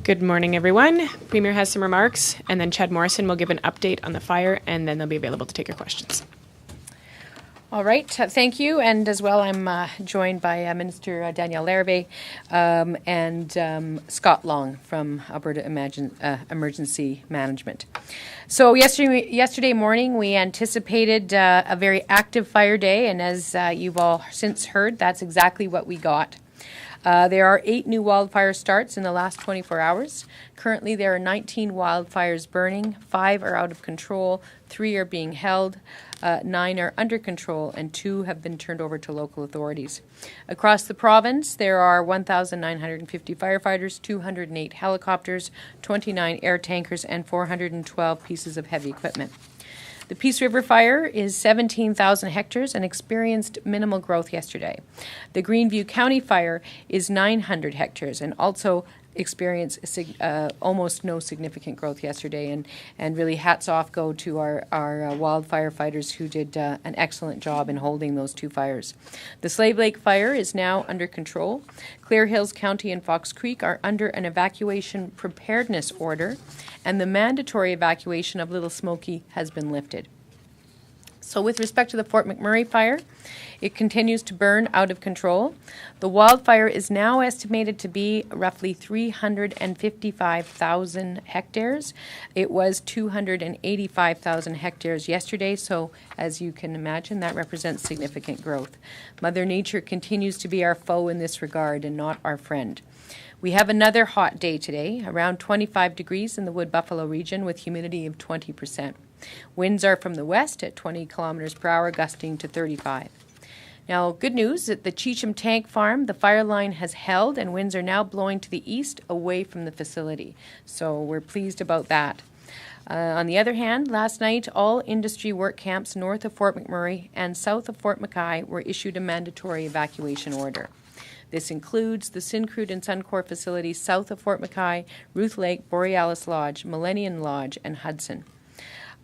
Good morning, everyone. Premier has some remarks, and then Chad Morrison will give an update on the fire, and then they'll be available to take your questions. All right, thank you. And as well, I'm joined by Minister Danielle Larivee and Scott Long from Alberta Emergency Management. So yesterday morning, we anticipated a very active fire day, and as you've all since heard, that's exactly what we got. There are 8 new wildfire starts in the last 24 hours. Currently, there are 19 wildfires burning, 5 are out of control, 3 are being held, 9 are under control, and 2 have been turned over to local authorities. Across the province, there are 1,950 firefighters, 208 helicopters, 29 air tankers, and 412 pieces of heavy equipment. The Peace River fire is 17,000 hectares and experienced minimal growth yesterday. The Greenview County fire is 900 hectares and also experienced almost no significant growth yesterday. And really hats off go to our wildfire fighters who did an excellent job in holding those 2 fires. The Slave Lake fire is now under control. Clear Hills County and Fox Creek are under an evacuation preparedness order, and the mandatory evacuation of Little Smoky has been lifted. So with respect to the Fort McMurray fire, it continues to burn out of control. The wildfire is now estimated to be roughly 355,000 hectares. It was 285,000 hectares yesterday, so as you can imagine, that represents significant growth. Mother Nature continues to be our foe in this regard and not our friend. We have another hot day today, around 25 degrees in the Wood Buffalo region with humidity of 20%. Winds are from the west at 20 kilometers per hour, gusting to 35. Now, good news at the Cheecham Tank Farm, the fire line has held and winds are now blowing to the east away from the facility. So we're pleased about that. On the other hand, last night, all industry work camps north of Fort McMurray and south of Fort McKay were issued a mandatory evacuation order. This includes the Syncrude and Suncor facilities south of Fort McKay, Ruth Lake, Borealis Lodge, Millennium Lodge, and Hudson.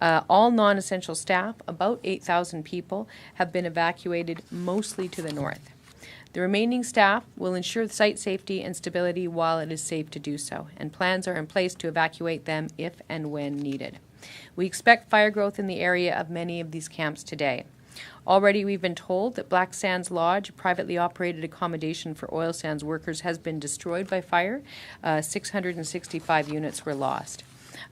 All non-essential staff, about 8,000 people, have been evacuated mostly to the north. The remaining staff will ensure site safety and stability while it is safe to do so, and plans are in place to evacuate them if and when needed. We expect fire growth in the area of many of these camps today. Already we've been told that Black Sands Lodge, a privately operated accommodation for oil sands workers, has been destroyed by fire. 665 units were lost.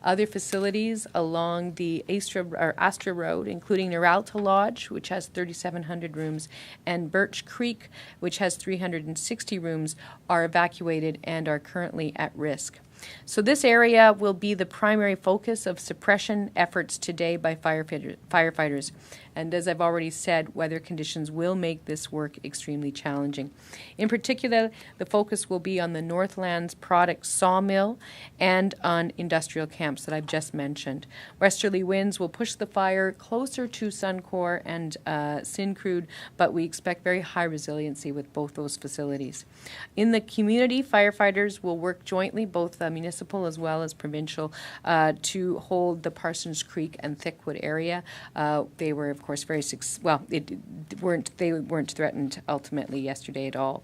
Other facilities along the Astra Road, including Neralta Lodge, which has 3,700 rooms, and Birch Creek, which has 360 rooms, are evacuated and are currently at risk. So this area will be the primary focus of suppression efforts today by firefighters. And as I've already said, weather conditions will make this work extremely challenging. In particular, the focus will be on the Northlands Product Sawmill and on industrial camps that I've just mentioned. Westerly winds will push the fire closer to Suncor and Syncrude, but we expect very high resiliency with both those facilities. In the community, firefighters will work jointly, both municipal as well as provincial, to hold the Parsons Creek and Thickwood area. They were, of course, they weren't threatened ultimately yesterday at all.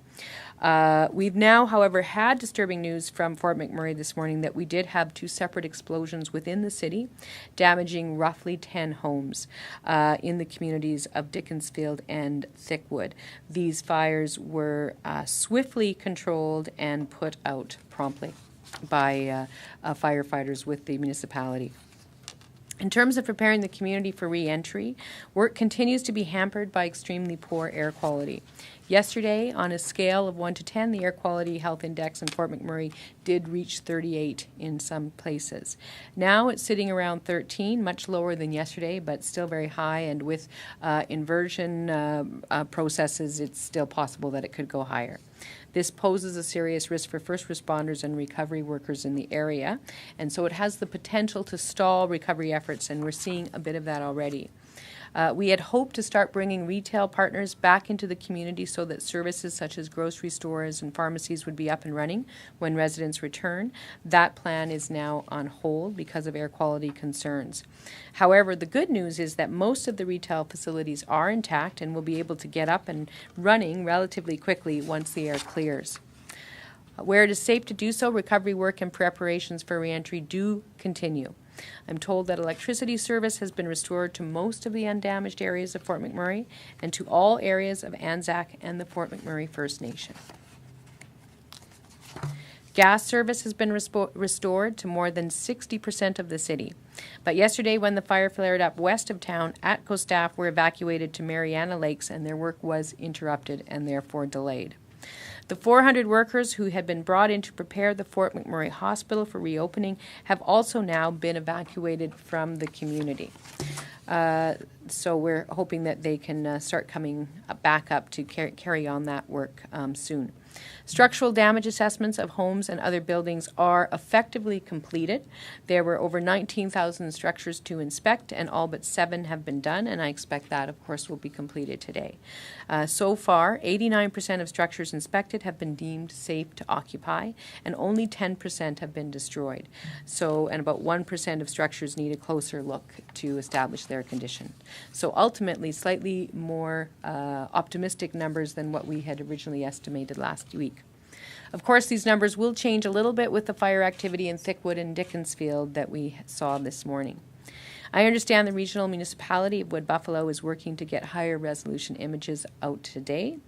We've now, however, had disturbing news from Fort McMurray this morning that we did have 2 separate explosions within the city, damaging roughly 10 homes in the communities of Dickensfield and Thickwood. These fires were swiftly controlled and put out promptly by firefighters with the municipality. In terms of preparing the community for re-entry, work continues to be hampered by extremely poor air quality. Yesterday, on a scale of 1 to 10, the Air Quality Health Index in Fort McMurray did reach 38 in some places. Now it's sitting around 13, much lower than yesterday, but still very high, and with inversion processes, it's still possible that it could go higher. This poses a serious risk for first responders and recovery workers in the area, and so it has the potential to stall recovery efforts, and we're seeing a bit of that already. We had hoped to start bringing retail partners back into the community so that services such as grocery stores and pharmacies would be up and running when residents return. That plan is now on hold because of air quality concerns. However, the good news is that most of the retail facilities are intact and will be able to get up and running relatively quickly once the air clears. Where it is safe to do so, recovery work and preparations for reentry do continue. I'm told that electricity service has been restored to most of the undamaged areas of Fort McMurray and to all areas of Anzac and the Fort McMurray First Nation. Gas service has been restored to more than 60% of the city. But yesterday, when the fire flared up west of town, ATCO staff were evacuated to Mariana Lakes and their work was interrupted and therefore delayed. The 400 workers who had been brought in to prepare the Fort McMurray Hospital for reopening have also now been evacuated from the community. So we're hoping that they can start coming back up to carry on that work soon. Structural damage assessments of homes and other buildings are effectively completed. There were over 19,000 structures to inspect, and all but 7 have been done, and I expect that, of course, will be completed today. So far, 89% of structures inspected have been deemed safe to occupy, and only 10% have been destroyed. And about 1% of structures need a closer look to establish their condition. So ultimately, slightly more optimistic numbers than what we had originally estimated last week. Of course, these numbers will change a little bit with the fire activity in Thickwood and Dickinsfield that we saw this morning. I understand the regional municipality of Wood Buffalo is working to get higher resolution images out today,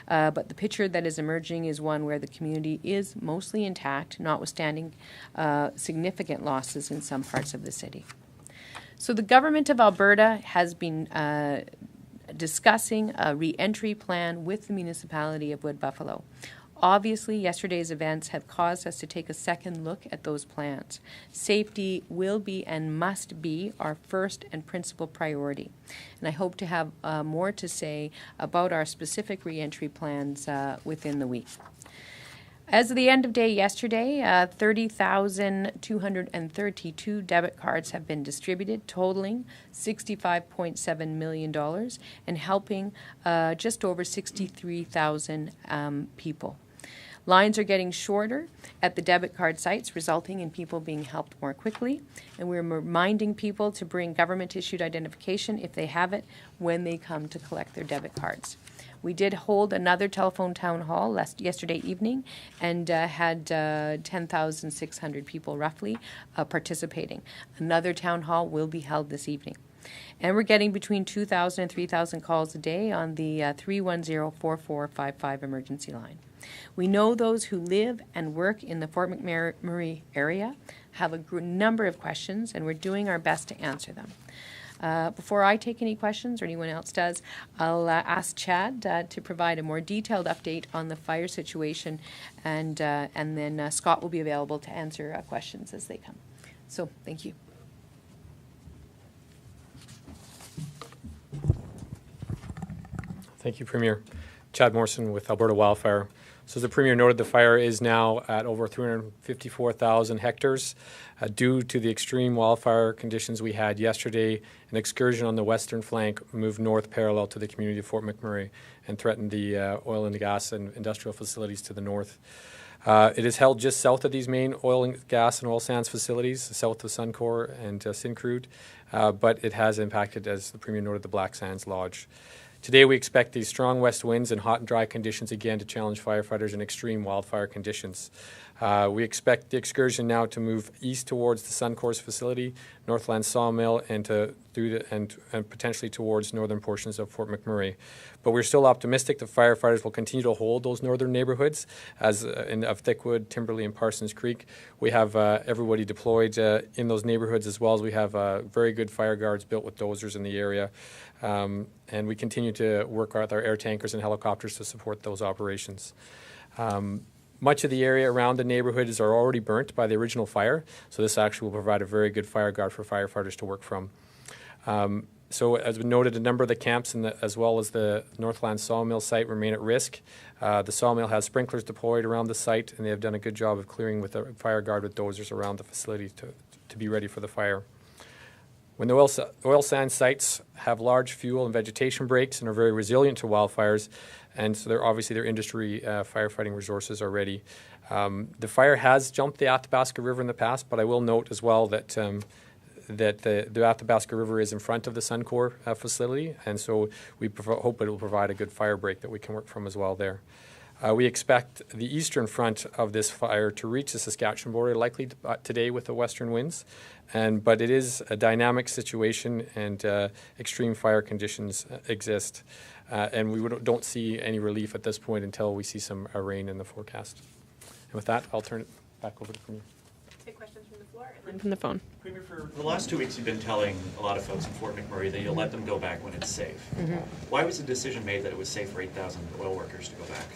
but the picture that is emerging is one where the community is mostly intact, notwithstanding significant losses in some parts of the city. So the government of Alberta has been discussing a re-entry plan with the municipality of Wood Buffalo. Obviously, yesterday's events have caused us to take a second look at those plans. Safety will be and must be our first and principal priority. And I hope to have more to say about our specific re-entry plans within the week. As of the end of day yesterday, 30,232 debit cards have been distributed, totaling $65.7 million and helping just over 63,000 people. Lines are getting shorter at the debit card sites, resulting in people being helped more quickly. And we're reminding people to bring government-issued identification, if they have it, when they come to collect their debit cards. We did hold another telephone town hall yesterday evening and had 10,600 people roughly participating. Another town hall will be held this evening. And we're getting between 2,000 and 3,000 calls a day on the 310-4455 emergency line. We know those who live and work in the Fort McMurray area have a number of questions, and we're doing our best to answer them. Before I take any questions, or anyone else does, I'll ask Chad to provide a more detailed update on the fire situation, and then Scott will be available to answer questions as they come. So, thank you. Thank you, Premier. Chad Morrison with Alberta Wildfire. So as the Premier noted, the fire is now at over 354,000 hectares. Due to the extreme wildfire conditions we had yesterday, an excursion on the western flank moved north parallel to the community of Fort McMurray and threatened the oil and gas and industrial facilities to the north. It is held just south of these main oil and gas and oil sands facilities, south of Suncor and Syncrude, but it has impacted, as the Premier noted, the Black Sands Lodge. Today we expect these strong west winds and hot and dry conditions again to challenge firefighters in extreme wildfire conditions. We expect the excursion now to move east towards the Suncor's facility, Northland Sawmill, and potentially towards northern portions of Fort McMurray. But we're still optimistic that firefighters will continue to hold those northern neighborhoods of Thickwood, Timberley, and Parsons Creek. We have everybody deployed in those neighborhoods, as well as we have very good fire guards built with dozers in the area. And we continue to work with our air tankers and helicopters to support those operations. Much of the area around the neighborhoods are already burnt by the original fire, so this actually will provide a very good fire guard for firefighters to work from. So as we noted, a number of the camps as well as the Northland Sawmill site remain at risk. The sawmill has sprinklers deployed around the site, and they have done a good job of clearing with a fire guard with dozers around the facility to be ready for the fire. When the oil sands sites have large fuel and vegetation breaks and are very resilient to wildfires, and so obviously their industry firefighting resources are ready. The fire has jumped the Athabasca River in the past, but I will note as well that the Athabasca River is in front of the Suncor facility, and so we hope it will provide a good fire break that we can work from as well there. We expect the eastern front of this fire to reach the Saskatchewan border, likely today with the western winds. But it is a dynamic situation, and extreme fire conditions exist. And we don't see any relief at this point until we see some rain in the forecast. And with that, I'll turn it back over to Premier. Take questions from the floor and then from the phone. Premier, for the last 2 weeks, you've been telling a lot of folks in Fort McMurray that you'll let them go back when it's safe. Why was the decision made that it was safe for 8,000 oil workers to go back?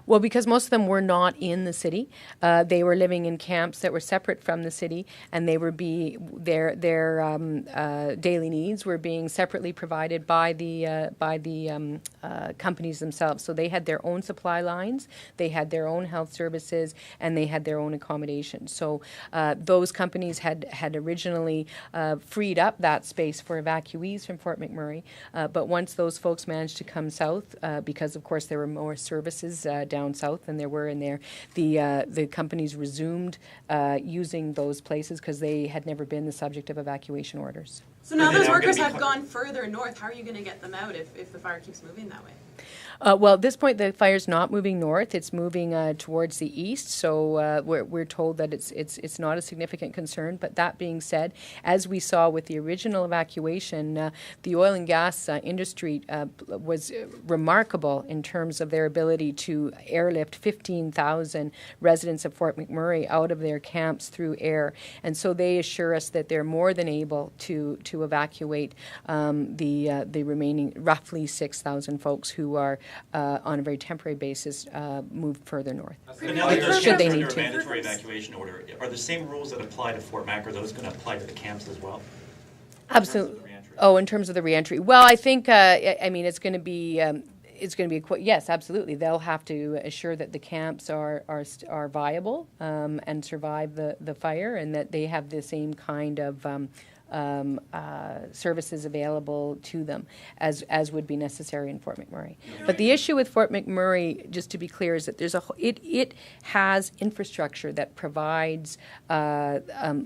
Well, because most of them were not in the city. They were living in camps that were separate from the city, and they were their daily needs were being separately provided by the companies themselves. So they had their own supply lines, they had their own health services, and they had their own accommodation. So those companies had originally freed up that space for evacuees from Fort McMurray. But once those folks managed to come south, because of course there were more services down south than there were in there, the companies resumed using those places because they had never been the subject of evacuation orders. So now those workers have gone further north. How are you going to get them out if the fire keeps moving that way? Well, at this point, the fire's not moving north; it's moving towards the east. So we're told that it's not a significant concern. But that being said, as we saw with the original evacuation, the oil and gas industry was remarkable in terms of their ability to airlift 15,000 residents of Fort McMurray out of their camps through air, and so they assure us that they're more than able to evacuate the remaining roughly 6,000 folks who are on a very temporary basis moved further north. But now that those camps are under a mandatory evacuation order, are the same rules that apply to Fort Mac, are those going to apply to the camps as well? Absolutely. In terms of the reentry. Well, I think it's going to be. Yes, absolutely. They'll have to assure that the camps are viable and survive the fire, and that they have the same kind of services available to them as would be necessary in Fort McMurray. But the issue with Fort McMurray, just to be clear, is that it has infrastructure that provides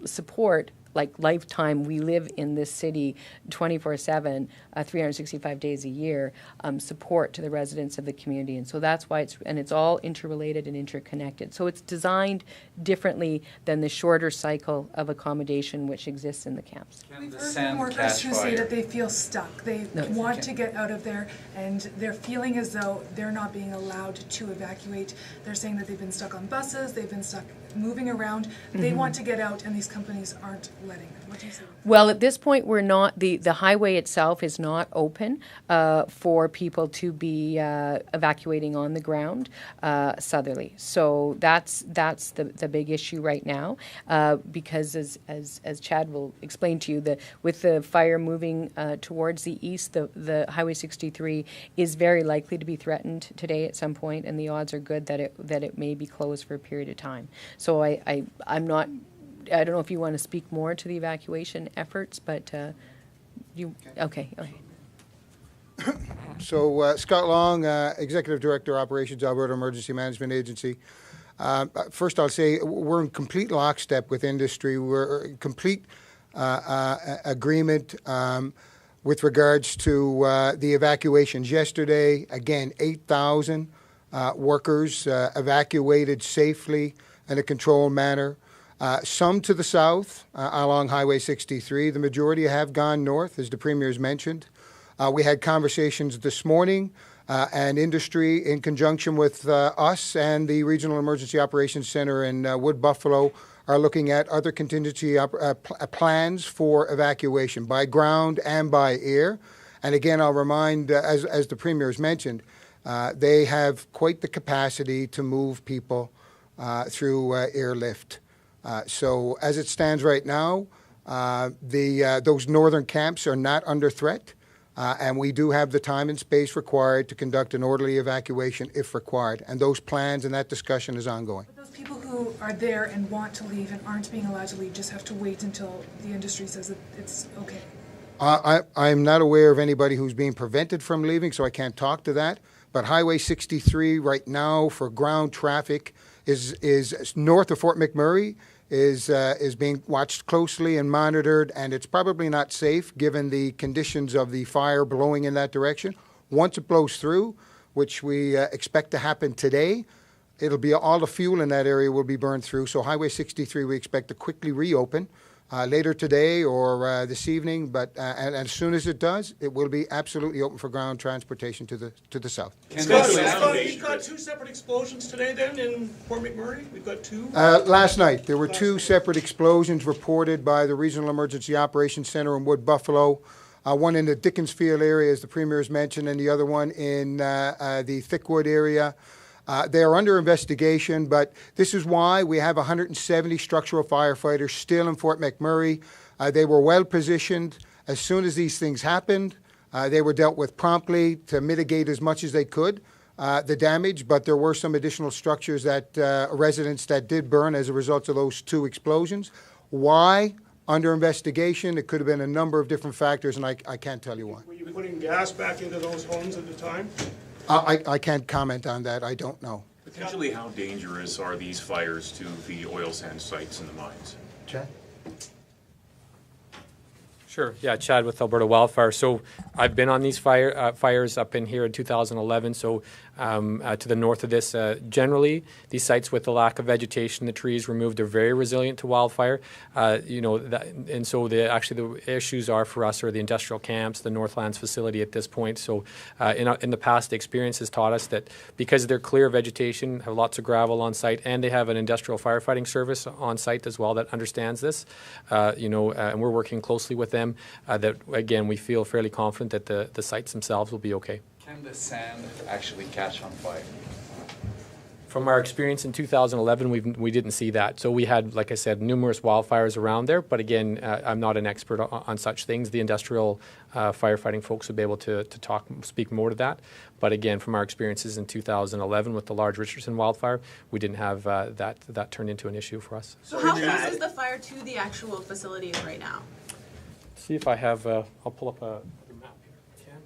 support. Like lifetime, we live in this city 24/7, 365 days a year, support to the residents of the community, and so that's why it's all interrelated and interconnected. So it's designed differently than the shorter cycle of accommodation which exists in the camps. We've heard from workers who say that they feel stuck. They want to get out of there, and they're feeling as though they're not being allowed to evacuate. They're saying that they've been stuck on buses, they've been stuck moving around. They want to get out, and these companies aren't letting them. What do you say? Well, at this point, we're not. The highway itself is not open for people to be evacuating on the ground southerly. So that's the big issue right now, because as Chad will explain to you, with the fire moving towards the east, the Highway 63 is very likely to be threatened today at some point, and the odds are good that it may be closed for a period of time. So I'm not. I don't know if you want to speak more to the evacuation efforts, but you okay. So Scott Long, Executive Director, Operations, Alberta Emergency Management Agency. First, I'll say we're in complete lockstep with industry. We're in complete agreement with regards to the evacuations yesterday. Again, 8,000 workers evacuated safely in a controlled manner. Some to the south along Highway 63. The majority have gone north, as the Premier's mentioned. We had conversations this morning, and industry, in conjunction with us and the Regional Emergency Operations Centre in Wood Buffalo, are looking at other contingency plans for evacuation by ground and by air. And again, I'll remind, as the Premier has mentioned, they have quite the capacity to move people through airlift. So as it stands right now, those northern camps are not under threat, and we do have the time and space required to conduct an orderly evacuation if required. And those plans and that discussion is ongoing. But those people who are there and want to leave and aren't being allowed to leave just have to wait until the industry says that it's okay. I'm not aware of anybody who's being prevented from leaving, so I can't talk to that. But Highway 63 right now for ground traffic is north of Fort McMurray, is being watched closely and monitored, and it's probably not safe given the conditions of the fire blowing in that direction. Once it blows through, which we expect to happen today. It'll be all the fuel in that area will be burned through. So Highway 63 we expect to quickly reopen later today or this evening. But and as soon as it does, it will be absolutely open for ground transportation to the south. We've got two separate explosions today then in Port McMurray? We've got two? Last night, there were two separate explosions reported by the Regional Emergency Operations Center in Wood Buffalo. One in the Dickinsfield area, as the Premier has mentioned, and the other one in the Thickwood area. They are under investigation, but this is why we have 170 structural firefighters still in Fort McMurray. They were well positioned. As soon as these things happened, they were dealt with promptly to mitigate as much as they could the damage, but there were some additional structures that residents that did burn as a result of those two explosions. Why? Under investigation. It could have been a number of different factors, and I can't tell you why. Were you putting gas back into those homes at the time? I can't comment on that. I don't know. Potentially, how dangerous are these fires to the oil sands sites and the mines? Chad? Sure. Yeah, Chad with Alberta Wildfire. So I've been on these fires up in here in 2011. So to the north of this, generally these sites with the lack of vegetation, the trees removed, are very resilient to wildfire. And so the issues are for us are the industrial camps, the Northlands facility at this point. So in the past, the experience has taught us that because they're clear vegetation, have lots of gravel on site, and they have an industrial firefighting service on site as well that understands this, and we're working closely with them. That again, we feel fairly confident that the sites themselves will be okay. Can the sand actually catch on fire? From our experience in 2011, we didn't see that. So we had, like I said, numerous wildfires around there. But again, I'm not an expert on such things. The industrial firefighting folks would be able to speak more to that. But again, from our experiences in 2011 with the large Richardson wildfire, we didn't have that turned into an issue for us. So how close is the fire to the actual facilities right now? See if I have. I'll pull up a map here.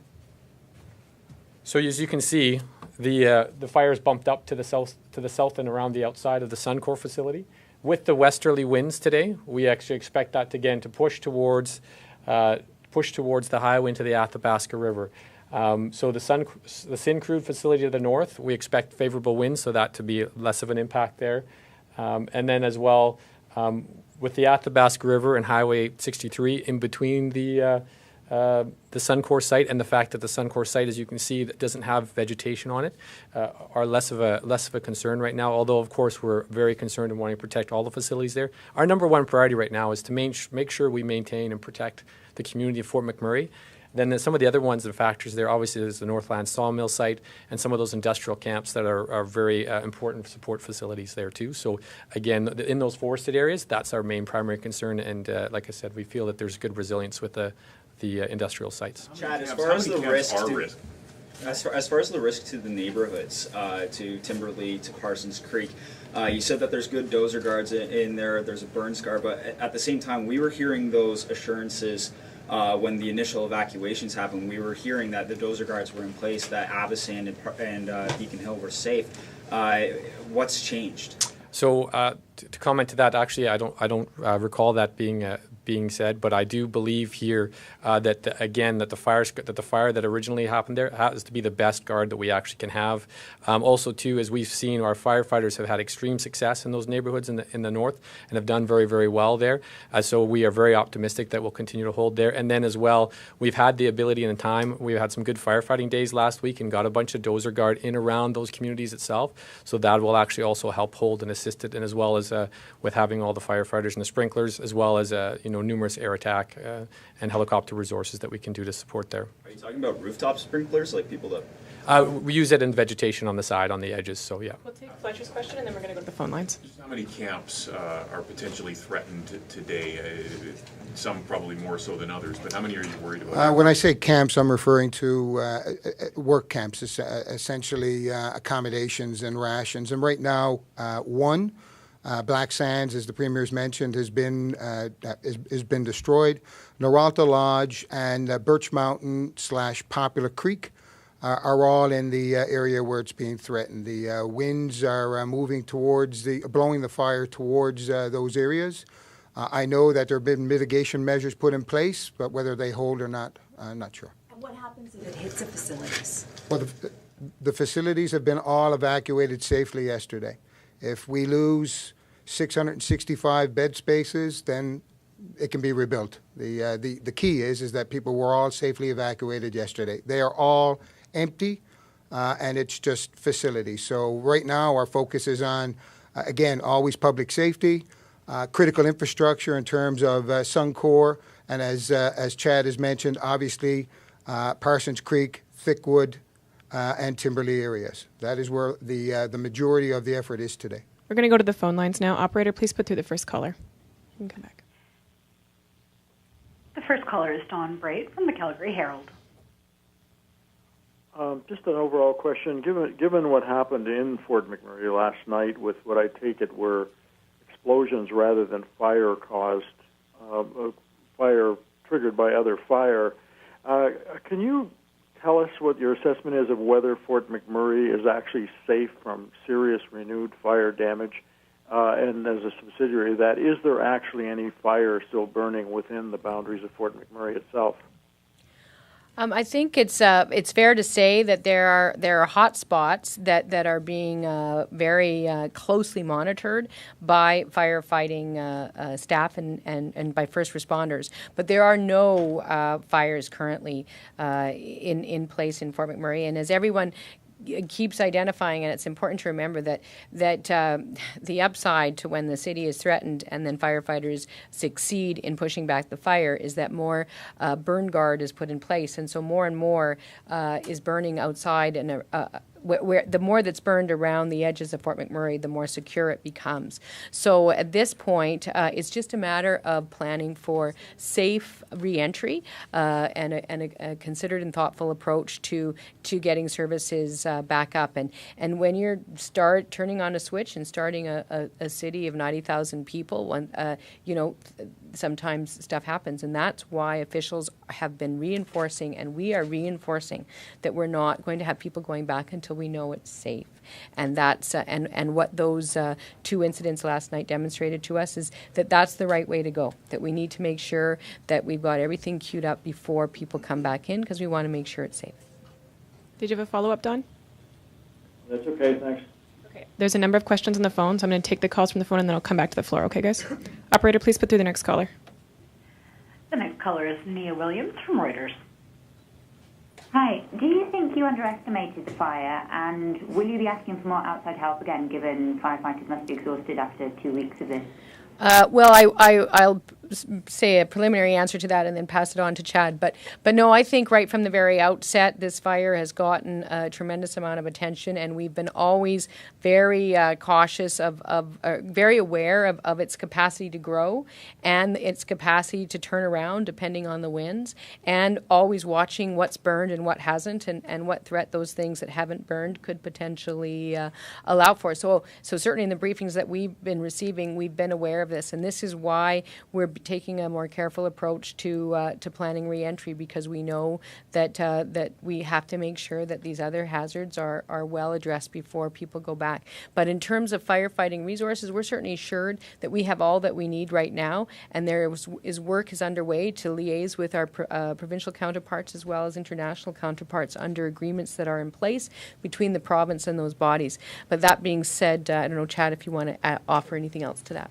So as you can see, the fire is bumped up to the south and around the outside of the Suncor facility. With the westerly winds today, we actually expect that to push towards the highway into the Athabasca River. So the Syncrude facility to the north, we expect favorable winds, so that to be less of an impact there. And then as well, with the Athabasca River and Highway 63 in between the Suncor site and the fact that the Suncor site, as you can see, that doesn't have vegetation on it, are less of a concern right now. Although, of course, we're very concerned and wanting to protect all the facilities there. Our number one priority right now is to make sure we maintain and protect the community of Fort McMurray. Then some of the other ones and factors there, obviously, is the Northland sawmill site and some of those industrial camps that are very important support facilities there too. So again, in those forested areas, that's our main primary concern. And like I said, we feel that there's good resilience with the industrial sites. Chad, as far as the risk as far as the risk to the neighborhoods, to Timberley, to Parsons Creek, you said that there's good dozer guards in there, there's a burn scar, but at the same time, we were hearing those assurances when the initial evacuations happened. We were hearing that the dozer guards were in place, that Avocen and Beacon Hill were safe. What's changed? So to comment to that, actually, I don't recall that being said, but I do believe here that the fire that originally happened there has to be the best guard that we actually can have. Also, too, as we've seen, our firefighters have had extreme success in those neighborhoods in the north and have done very, very well there. So we are very optimistic that we'll continue to hold there. And then as well, we've had the ability and time. We've had some good firefighting days last week and got a bunch of dozer guard in around those communities itself. So that will actually also help hold and assist it, and as well as with having all the firefighters and the sprinklers, as well as numerous air attack and helicopter resources that we can do to support there. Are you talking about rooftop sprinklers, like people that? We use it in vegetation on the side, on the edges, so yeah. We'll take Fletcher's question and then we're going to go to the phone lines. How many camps are potentially threatened today? Some probably more so than others, but how many are you worried about? When I say camps, I'm referring to work camps, essentially accommodations and rations. And right now, one, Black Sands, as the Premier's mentioned, has been destroyed. Noralta Lodge and Birch Mountain / Poplar Creek are all in the area where it's being threatened. The winds are blowing the fire towards those areas. I know that there have been mitigation measures put in place, but whether they hold or not, I'm not sure. And what happens if it hits the facilities? Well, the facilities have been all evacuated safely yesterday. If we lose 665 bed spaces, then it can be rebuilt. The key is that people were all safely evacuated yesterday. They are all empty, and it's just facilities. So right now our focus is on, again, always public safety, critical infrastructure in terms of Suncor, and as Chad has mentioned, obviously Parsons Creek, Thickwood, and Timberley areas. That is where the majority of the effort is today. We're going to go to the phone lines now. Operator, please put through the first caller. You can come back. The first caller is Dawn Brait from the Calgary Herald. Just an overall question. Given what happened in Fort McMurray last night with what I take it were explosions rather than fire caused, fire triggered by other fire, can you tell us what your assessment is of whether Fort McMurray is actually safe from serious renewed fire damage? And as a subsidiary of that, is there actually any fire still burning within the boundaries of Fort McMurray itself? I think it's fair to say that there are hot spots that are being very closely monitored by firefighting staff and by first responders. But there are no fires currently in place in Fort McMurray. And as everyone keeps identifying, and it's important to remember that the upside to when the city is threatened and then firefighters succeed in pushing back the fire is that more burn guard is put in place, and so more and more is burning outside, and where the more that's burned around the edges of Fort McMurray, the more secure it becomes. So at this point, it's just a matter of planning for safe reentry and a considered and thoughtful approach to getting services back up. And when you start turning on a switch and starting a city of 90,000 people, sometimes stuff happens, and that's why officials have been reinforcing, and we are reinforcing, that we're not going to have people going back until we know it's safe. And that's and what those two incidents last night demonstrated to us is that that's the right way to go, that we need to make sure that we've got everything queued up before people come back in, because we want to make sure it's safe. Did you have a follow-up, Don? That's okay, thanks. Okay. There's a number of questions on the phone, so I'm going to take the calls from the phone and then I'll come back to the floor. Okay, guys? Operator, please put through the next caller. The next caller is Nia Williams from Reuters. Hi. Do you think you underestimated the fire, and will you be asking for more outside help again, given firefighters must be exhausted after 2 weeks of this? Well, I'll say a preliminary answer to that and then pass it on to Chad. But no, I think right from the very outset, this fire has gotten a tremendous amount of attention, and we've been always very cautious very aware of its capacity to grow and its capacity to turn around depending on the winds, and always watching what's burned and what hasn't, and what threat those things that haven't burned could potentially allow for. So certainly in the briefings that we've been receiving, we've been aware of this, and this is why we're taking a more careful approach to planning reentry, because we know that we have to make sure that these other hazards are well addressed before people go back. But in terms of firefighting resources, we're certainly assured that we have all that we need right now, and work is underway to liaise with our provincial counterparts as well as international counterparts under agreements that are in place between the province and those bodies. But that being said, I don't know, Chad, if you want to offer anything else to that.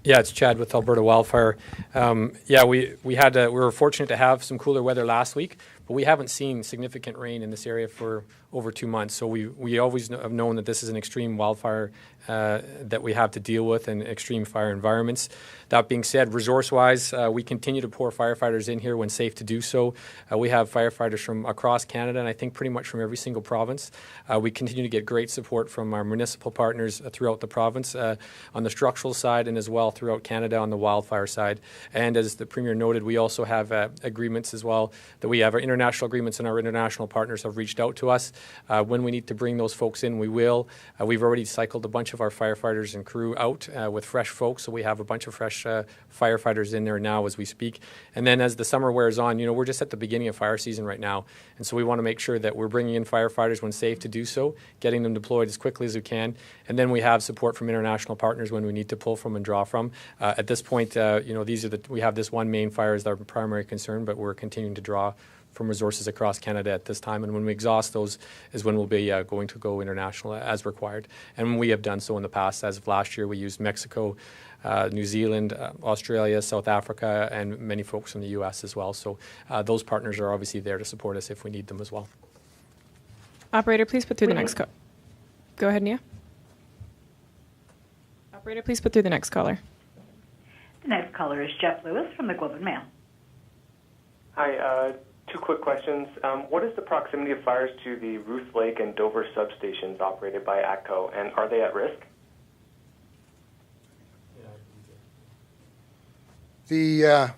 Yeah, it's Chad with Alberta Wildfire. We were fortunate to have some cooler weather last week, but we haven't seen significant rain in this area for over 2 months. So we always have known that this is an extreme wildfire that we have to deal with in extreme fire environments. That being said, resource-wise, we continue to pour firefighters in here when safe to do so. We have firefighters from across Canada, and I think pretty much from every single province. We continue to get great support from our municipal partners throughout the province on the structural side, and as well throughout Canada on the wildfire side. And as the Premier noted, we also have agreements as well, that we have our international agreements, and our international partners have reached out to us. When we need to bring those folks in, we will. We've already cycled a bunch of our firefighters and crew out with fresh folks, so we have a bunch of fresh firefighters in there now as we speak. And then as the summer wears on, we're just at the beginning of fire season right now, and so we want to make sure that we're bringing in firefighters when safe to do so, getting them deployed as quickly as we can, and then we have support from international partners when we need to pull from and draw from. At this point, we have this one main fire as our primary concern, but we're continuing to draw from resources across Canada at this time. And when we exhaust those is when we'll be going to go international as required. And we have done so in the past. As of last year, we used Mexico, New Zealand, Australia, South Africa, and many folks from the U.S. as well. So those partners are obviously there to support us if we need them as well. Operator, please put through the next call. Go ahead, Nia. Operator, please put through the next caller. The next caller is Jeff Lewis from the Globe and Mail. Hi, two quick questions. What is the proximity of fires to the Ruth Lake and Dover substations operated by ATCO, and are they at risk? The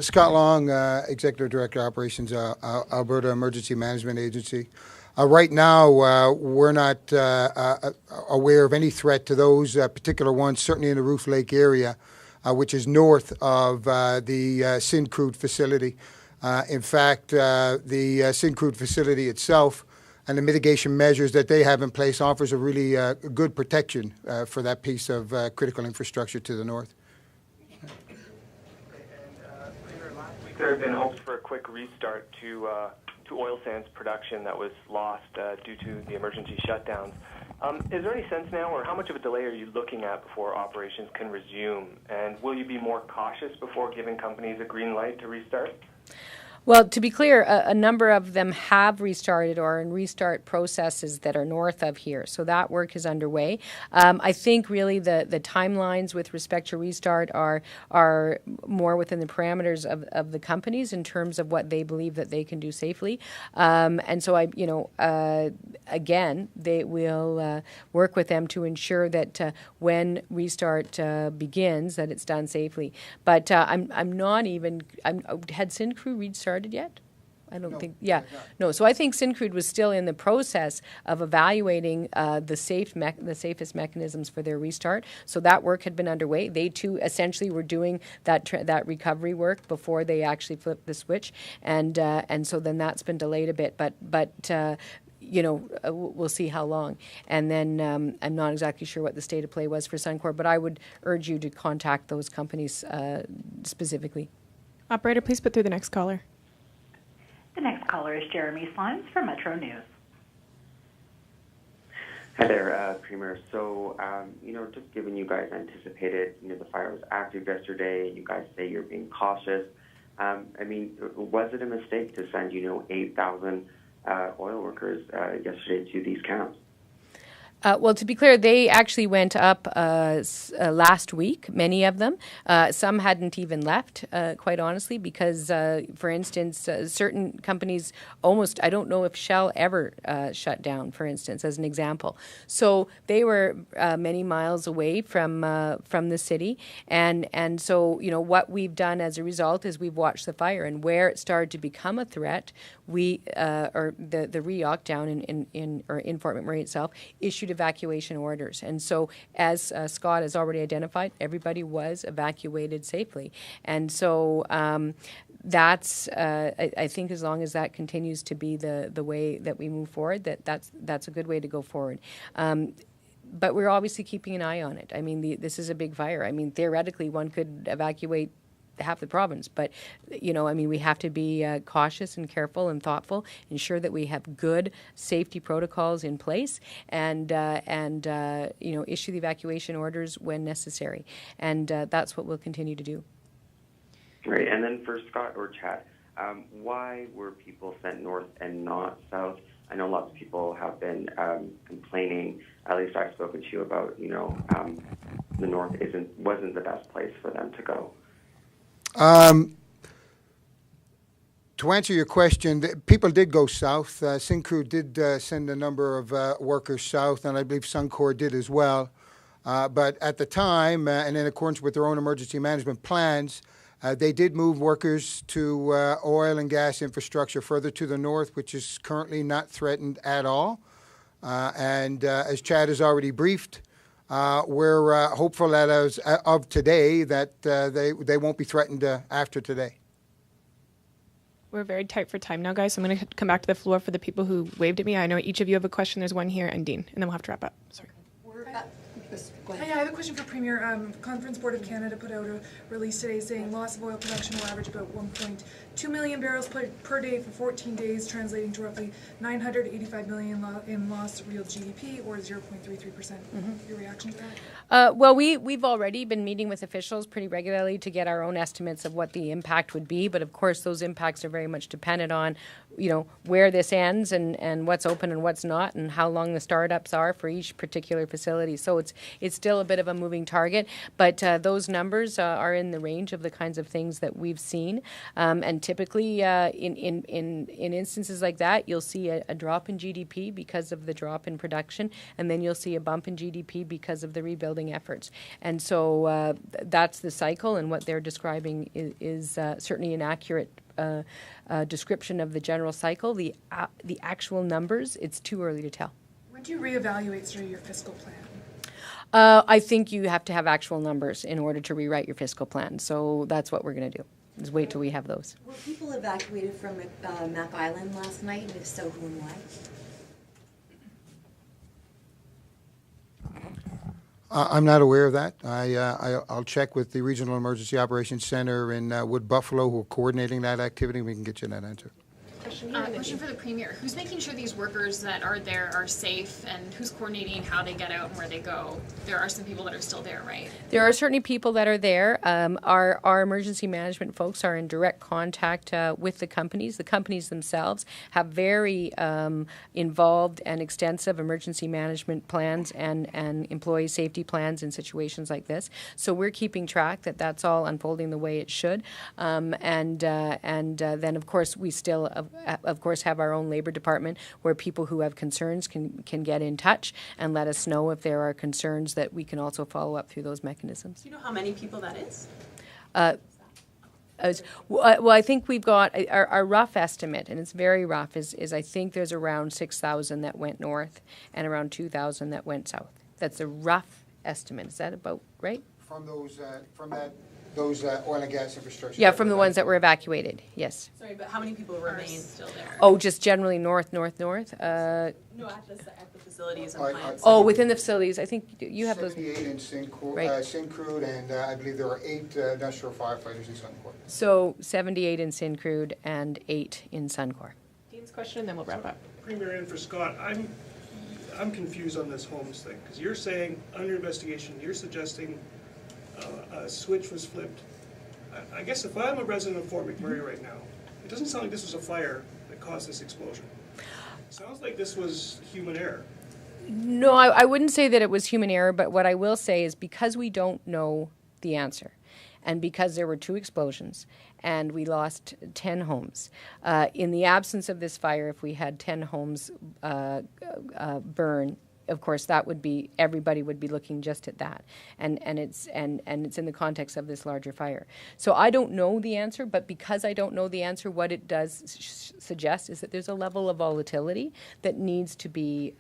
Scott Long, Executive Director Operations, Alberta Emergency Management Agency. Right now, we're not aware of any threat to those particular ones, certainly in the Ruth Lake area, which is north of the Syncrude facility. In fact, the Syncrude facility itself and the mitigation measures that they have in place offers a really good protection for that piece of critical infrastructure to the north. There have been hopes for a quick restart to oil sands production that was lost due to the emergency shutdowns. Is there any sense now, or how much of a delay are you looking at before operations can resume? And will you be more cautious before giving companies a green light to restart? Well, to be clear, a number of them have restarted or are in restart processes that are north of here. So that work is underway. I think really the timelines with respect to restart are more within the parameters of the companies in terms of what they believe that they can do safely. And so again, they will work with them to ensure that when restart begins, that it's done safely. But I'm not even. Had Syncrude restarted yet? I don't think. Yeah, no. So I think Syncrude was still in the process of evaluating the safest mechanisms for their restart. So that work had been underway. They too essentially were doing that recovery work before they actually flipped the switch, and so then that's been delayed a bit. But we'll see how long. And then I'm not exactly sure what the state of play was for Suncor, but I would urge you to contact those companies specifically. Operator, please put through the next caller. The next caller is Jeremy Slimes from Metro News. Hi there, Premier. So, just given you guys anticipated, the fire was active yesterday, you guys say you're being cautious. Was it a mistake to send, 8,000 oil workers yesterday to these camps? Well, to be clear, they actually went up last week, many of them. Some hadn't even left, quite honestly, because, for instance, certain companies almost, I don't know if Shell ever shut down, for instance, as an example. So they were many miles away from the city. And so, what we've done as a result is we've watched the fire. And where it started to become a threat, we, or the REOC down in Fort McMurray itself, issued evacuation orders. And so, as Scott has already identified, everybody was evacuated safely. And so that's, I think as long as that continues to be the way that we move forward, that's a good way to go forward. But we're obviously keeping an eye on it. I mean, this is a big fire. I mean, theoretically, one could evacuate half the province, but we have to be cautious and careful and thoughtful, ensure that we have good safety protocols in place, and issue the evacuation orders when necessary, and that's what we'll continue to do. Right, and then for Scott or Chad, why were people sent north and not south? I know lots of people have been complaining. At least I've spoken to you about the north wasn't the best place for them to go. To answer your question, people did go south. Syncrude did send a number of workers south, and I believe Suncor did as well. But at the time, and in accordance with their own emergency management plans, they did move workers to oil and gas infrastructure further to the north, which is currently not threatened at all. And as Chad has already briefed, we're hopeful that as of today that they won't be threatened after today. We're very tight for time now, guys, so I'm going to come back to the floor for the people who waved at me. I know each of you have a question. There's one here, and Dean, and then we'll have to wrap up. Sorry. Hi, I have a question for Premier. Conference Board of Canada put out a release today saying loss of oil production will average about 1.2 2 million barrels per day for 14 days, translating to roughly 985 million in lost real GDP, or 0.33%. Your reaction to that? Well, we've already been meeting with officials pretty regularly to get our own estimates of what the impact would be. But of course, those impacts are very much dependent on, where this ends and what's open and what's not, and how long the startups are for each particular facility. So it's still a bit of a moving target. But those numbers are in the range of the kinds of things that we've seen. And typically, in instances like that, you'll see a drop in GDP because of the drop in production, and then you'll see a bump in GDP because of the rebuilding efforts. And so that's the cycle, and what they're describing is certainly an accurate description of the general cycle. The actual numbers, it's too early to tell. When do you reevaluate sort of your fiscal plan? I think you have to have actual numbers in order to rewrite your fiscal plan. So that's what we're going to do, is wait till we have those. Were people evacuated from Mac Island last night, and if so, who and why? I'm not aware of that. I'll check with the Regional Emergency Operations Center in Wood Buffalo, who are coordinating that activity. We can get you that answer. Question for the Premier. Who's making sure these workers that are there are safe, and who's coordinating how they get out and where they go? There are some people that are still there, right? There are certainly people that are there. Our emergency management folks are in direct contact with the companies. The companies themselves have very involved and extensive emergency management plans and employee safety plans in situations like this. So we're keeping track that that's all unfolding the way it should. And then, of course, we still have our own labor department where people who have concerns can get in touch and let us know if there are concerns that we can also follow up through those mechanisms. Do you know how many people that is? Well, I think we've got our rough estimate, and it's very rough, is I think there's around 6,000 that went north and around 2,000 that went south. That's a rough estimate. Is that about right? From those oil and gas infrastructure. Yeah, from the ones that were evacuated, yes. Sorry, but how many people remain still there? Oh, just generally north? No, at the facilities and plants. Oh, within the facilities, I think you have 78 in Syncrude, and I believe there are 8 industrial firefighters in Suncor. So 78 in Syncrude and 8 in Suncor. Dean's question, and then we'll wrap up. Premier, and for Scott, I'm confused on this homes thing, because you're saying under investigation, you're suggesting a switch was flipped. I guess if I'm a resident of Fort McMurray right now, it doesn't sound like this was a fire that caused this explosion. It sounds like this was human error. No, I wouldn't say that it was human error, but what I will say is because we don't know the answer, and because there were 2 explosions, and we lost 10 homes, in the absence of this fire, if we had 10 homes burn, of course, that would be, everybody would be looking just at that, and it's in the context of this larger fire. So I don't know the answer, but because I don't know the answer, what it does suggest is that there's a level of volatility that needs to be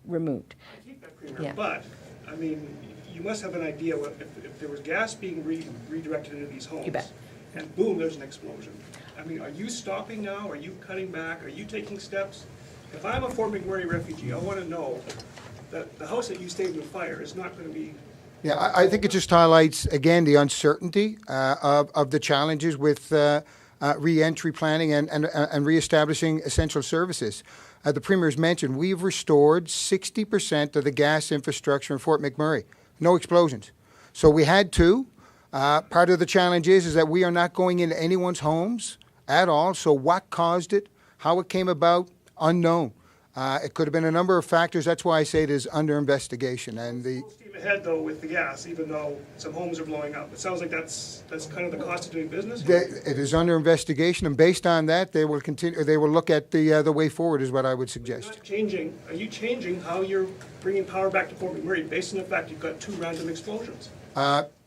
removed. I take that, Premier, but I mean, you must have an idea if there was gas being redirected into these homes, you bet, and boom, there's an explosion. I mean, are you stopping now? Are you cutting back? Are you taking steps? If I'm a Fort McMurray refugee, I want to know that the house that you stayed in the fire is not going to be... Yeah, I think it just highlights, again, the uncertainty of the challenges with re-entry planning and reestablishing essential services. The Premier's mentioned, we've restored 60% of the gas infrastructure in Fort McMurray. No explosions. So we had to. Part of the challenge is that we are not going into anyone's homes at all. So what caused it, how it came about, unknown. It could have been a number of factors. That's why I say it is under investigation. And the full steam ahead, though, with the gas, even though some homes are blowing up. It sounds like that's kind of the cost of doing business. It is under investigation, and based on that, they will continue. They will look at the way forward. Is what I would suggest. Are you changing how you're bringing power back to Fort McMurray based on the fact you've got 2 random explosions?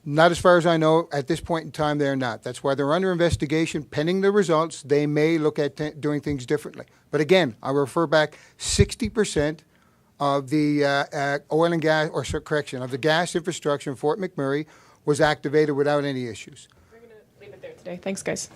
Not as far as I know. At this point in time, they're not. That's why they're under investigation. Pending the results, they may look at doing things differently. But again, I refer back 60% of the oil and gas, of the gas infrastructure in Fort McMurray was activated without any issues. We're going to leave it there today. Thanks, guys.